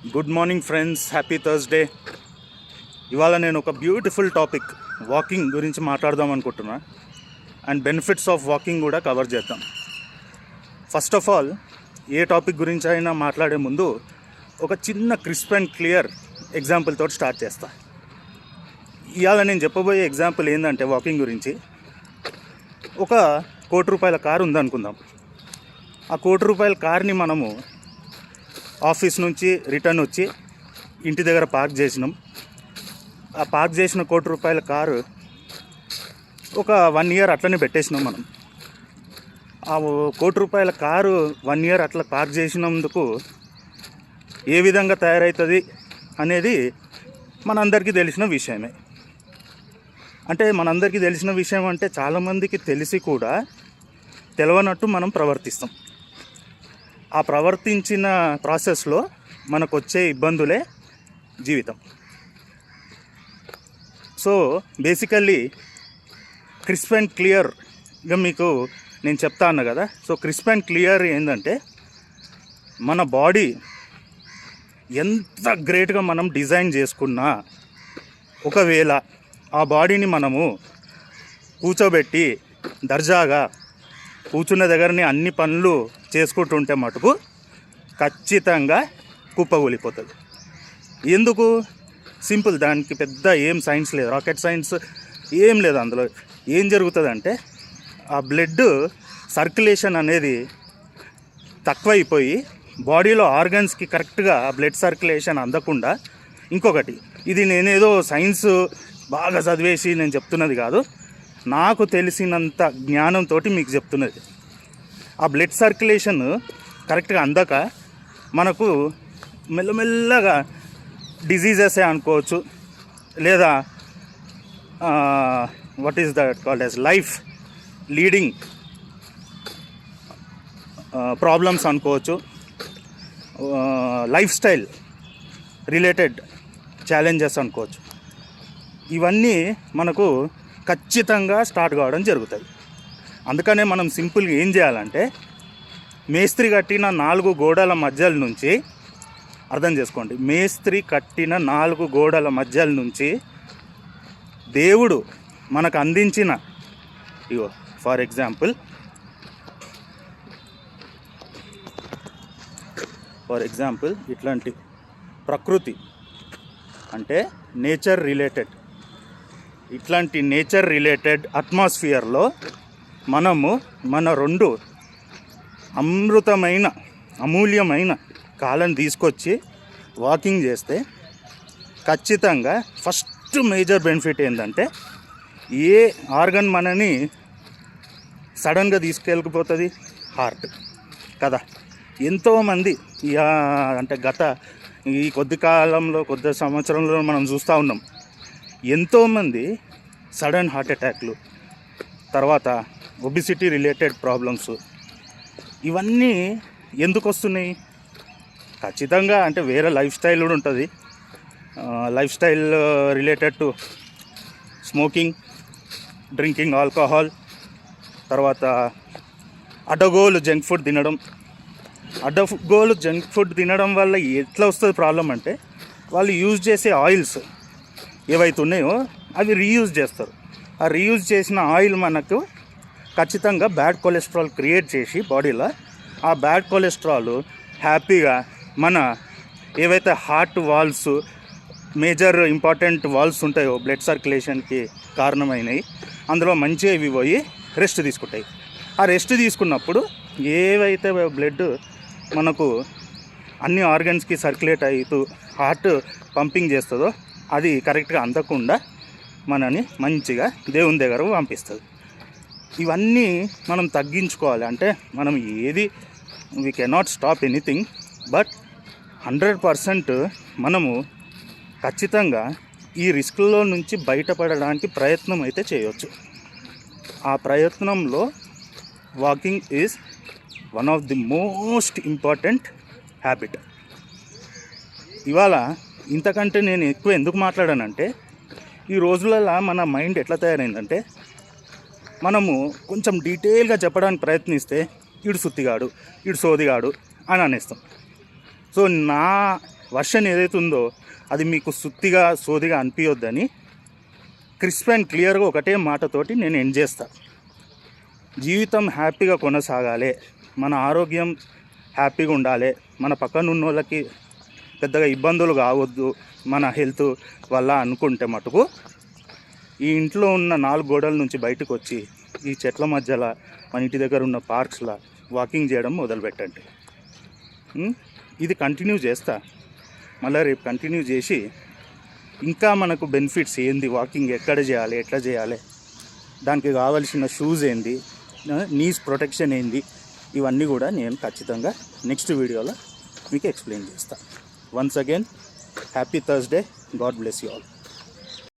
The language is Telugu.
Good morning friends, happy Thursday. ఇవాళ నేను ఒక బ్యూటిఫుల్ టాపిక్ వాకింగ్ గురించి మాట్లాడదాం అనుకుంటున్నా. అండ్ బెనిఫిట్స్ ఆఫ్ వాకింగ్ కూడా కవర్ చేద్దాం. First of all, A topic గురించి అయినా మాట్లాడే ముందు ఒక చిన్న క్రిస్ప్ అండ్ క్లియర్ ఎగ్జాంపుల్ తోటి స్టార్ట్ చేస్తా. ఇవాళ నేను చెప్పబోయే ఎగ్జాంపుల్ ఏంటంటే వాకింగ్ గురించి. ఒక ₹1,00,00,000 కారు ఉందనుకుందాం. ఆ ₹1,00,00,000 కార్ని మనము ఆఫీస్ నుంచి రిటర్న్ వచ్చి ఇంటి దగ్గర పార్క్ చేసినాం. ఆ పార్క్ చేసిన ₹1,00,00,000 కారు ఒక 1 year అట్లనే పెట్టేసినాం మనం. ఆ ₹1,00,00,000 కారు 1 year అట్లా పార్క్ చేసినందుకు ఏ విధంగా తయారవుతుంది అనేది మనందరికీ తెలిసిన విషయమే. అంటే మనందరికీ తెలిసిన విషయం అంటే చాలామందికి తెలిసి కూడా తెలియనట్టు మనం ప్రవర్తిస్తాం. ఆ ప్రవర్తించిన ప్రాసెస్లో మనకు వచ్చే ఇబ్బందులే జీవితం. సో బేసికల్లీ క్రిస్ప్ అండ్ క్లియర్గా మీకు నేను చెప్తా అన్నా కదా. సో క్రిస్ప్ అండ్ క్లియర్ ఏంటంటే, మన బాడీ ఎంత గ్రేట్గా మనం డిజైన్ చేసుకున్నా, ఒకవేళ ఆ బాడీని మనము కూర్చోబెట్టి దర్జాగా కూర్చున్న దగ్గరనే అన్ని పనులు చేసుకుంటుంటే మటుకు ఖచ్చితంగా కుప్పగూలిపోతుంది. ఎందుకు? సింపుల్, దానికి పెద్ద ఏం సైన్స్ లేదు, రాకెట్ సైన్స్ ఏం లేదు. అందులో ఏం జరుగుతుందంటే, ఆ బ్లడ్ సర్క్యులేషన్ అనేది తక్కువైపోయి బాడీలో ఆర్గన్స్కి కరెక్ట్గా బ్లడ్ సర్క్యులేషన్ అందకుండా. ఇంకొకటి, ఇది నేనేదో సైన్స్ బాగా చదివేసి నేను చెప్తున్నది కాదు, నాకు తెలిసినంత జ్ఞానంతో మీకు చెప్తున్నది. ఆ బ్లడ్ సర్క్యులేషన్ కరెక్ట్గా అందక మనకు మెల్లమెల్లగా డిజీజెసే అనుకోవచ్చు, లేదా what is that called as life leading problems అనుకోవచ్చు, లైఫ్ స్టైల్ రిలేటెడ్ ఛాలెంజెస్ అనుకోవచ్చు. ఇవన్నీ మనకు ఖచ్చితంగా స్టార్ట్ కావడం జరుగుతుంది. అందుకనే మనం సింపుల్గా ఏం చేయాలంటే, మేస్త్రి కట్టిన 4 గోడల మధ్యల నుంచి, అర్థం చేసుకోండి, మేస్త్రి కట్టిన 4 గోడల మధ్యల నుంచి దేవుడు మనకు అందించిన, ఇగో ఫర్ ఎగ్జాంపుల్ ఇట్లాంటి ప్రకృతి అంటే నేచర్ రిలేటెడ్, ఇట్లాంటి నేచర్ రిలేటెడ్ అట్మాస్ఫియర్లో మనము మన 2 అమృతమైన అమూల్యమైన కాలం తీసుకొచ్చి వాకింగ్ చేస్తే ఖచ్చితంగా ఫస్ట్ మేజర్ బెనిఫిట్ ఏంటంటే, ఏ ఆర్గన్ మనని సడన్గా తీసుకెళ్ళిపోతుంది? హార్ట్ కదా. ఎంతోమంది అంటే గత ఈ కొద్ది సంవత్సరంలో మనం చూస్తూ ఉన్నాం, ఎంతోమంది సడన్ హార్ట్ అటాక్లు, తర్వాత ఒబిసిటీ రిలేటెడ్ ప్రాబ్లమ్స్, ఇవన్నీ ఎందుకు వస్తున్నాయి? ఖచ్చితంగా అంటే వేరే లైఫ్ స్టైల్ కూడా ఉంటుంది. Life style related to smoking, drinking alcohol, తర్వాత అడ్డగోలు జంక్ ఫుడ్ తినడం వల్ల ఎట్లా వస్తుంది ప్రాబ్లం అంటే, వాళ్ళు యూజ్ చేసే ఆయిల్స్ ఏవైతే ఉన్నాయో అవి రీయూజ్ చేస్తారు. ఆ రీయూజ్ చేసిన ఆయిల్ మనకు ఖచ్చితంగా బ్యాడ్ కొలెస్ట్రాల్ క్రియేట్ చేసి బాడీలో, ఆ బ్యాడ్ కొలెస్ట్రాల్ హ్యాపీగా మన ఏవైతే heart valves, major important valves ఉంటాయో బ్లడ్ సర్క్యులేషన్కి కారణమైనవి, అందులో మంచిగా ఇవి పోయి రెస్ట్ తీసుకుంటాయి. ఆ రెస్ట్ తీసుకున్నప్పుడు ఏవైతే బ్లడ్ మనకు అన్ని ఆర్గన్స్కి సర్క్యులేట్ అవుతూ హార్ట్ పంపింగ్ చేస్తుందో అది కరెక్ట్గా అందకుండా మనని మంచిగా దేవుని దగ్గర పంపిస్తుంది. ఇవన్నీ మనం తగ్గించుకోవాలి. అంటే మనం we cannot stop anything, but 100% మనము ఖచ్చితంగా ఈ రిస్క్లో నుంచి బయటపడడానికి ప్రయత్నం అయితే చేయవచ్చు. ఆ ప్రయత్నంలో walking is one of the most important habit. ఇవాళ ఇంతకంటే నేను ఎక్కువ ఎందుకు మాట్లాడానంటే, ఈ రోజులలో మన మైండ్ ఎట్లా తయారైందంటే, మనము కొంచెం డీటెయిల్గా చెప్పడానికి ప్రయత్నిస్తే ఈడు సుత్తిగాడు, ఈడు సోదిగాడు అని అనేస్తాం. సో నా వర్షన్ ఏదైతే ఉందో అది మీకు సుత్తిగా సోదిగా అనిపించొద్దని క్రిస్ప్ అండ్ క్లియర్గా ఒకటే మాటతోటి నేను ఎండ్ చేస్తా. జీవితం హ్యాపీగా కొనసాగాలి, మన ఆరోగ్యం హ్యాపీగా ఉండాలి, మన పక్కన ఉన్న వాళ్ళకి పెద్దగా ఇబ్బందులు కావద్దు మన హెల్త్ వల్ల అనుకుంటే మటుకు ఈ ఇంట్లో ఉన్న 4 గోడల నుంచి బయటకు వచ్చి ఈ చెట్ల మధ్యలో మన ఇంటి దగ్గర ఉన్న పార్క్స్లో వాకింగ్ చేయడం మొదలుపెట్టండి. ఇది కంటిన్యూ చేస్తా, మళ్ళీ రేపు కంటిన్యూ చేసి ఇంకా మనకు బెనిఫిట్స్ ఏంది, వాకింగ్ ఎక్కడ చేయాలి, ఎట్లా చేయాలి, దానికి కావాల్సిన షూస్ ఏంది, నీస్ ప్రొటెక్షన్ ఏంది, ఇవన్నీ కూడా నేను ఖచ్చితంగా నెక్స్ట్ వీడియోలో మీకు ఎక్స్ప్లెయిన్ చేస్తాను. Once again happy Thursday, God bless you all.